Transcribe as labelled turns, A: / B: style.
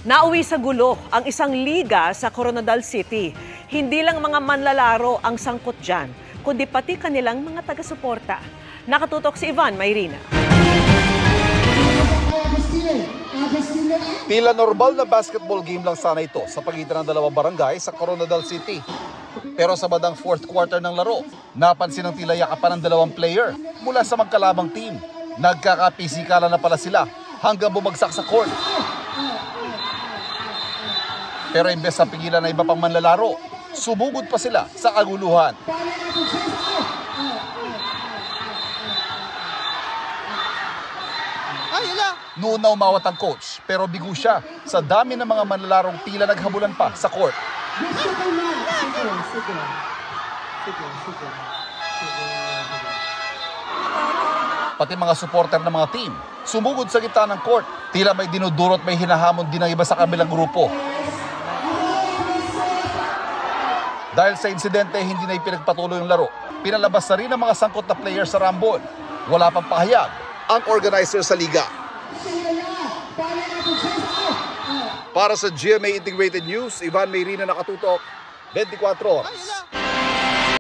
A: Nauwi sa gulo ang isang liga sa Coronadal City. Hindi lang mga manlalaro ang sangkot dyan, kundi pati kanilang mga taga-suporta. Nakatutok si Ivan Mayrina.
B: Tila normal na basketball game lang sana ito sa pagitan ng dalawang barangay sa Coronadal City. Pero sa bandang fourth quarter ng laro, napansin ang tila yakapan ng dalawang player mula sa magkalabang team. Nagkakapisikala na pala sila hanggang bumagsak sa court. Pero imbes na pigilan na iba pang manlalaro, sumugod pa sila sa kaguluhan. Noon na umawat ang coach, pero bigo siya sa dami ng mga manlalarong tila naghabulan pa sa court. Pati mga supporter ng mga team, sumugod sa gitna ng court. Tila may dinudurot, may hinahamon din ng iba sa kabilang grupo. Dahil sa insidente, hindi na ipinagpatuloy yung laro. Pinalabas na rin ang mga sangkot na player sa Rambon. Wala pang pahayag ang organizer sa liga. Para sa GMA Integrated News, Ivan Mayrina, nakatutok, 24 oras.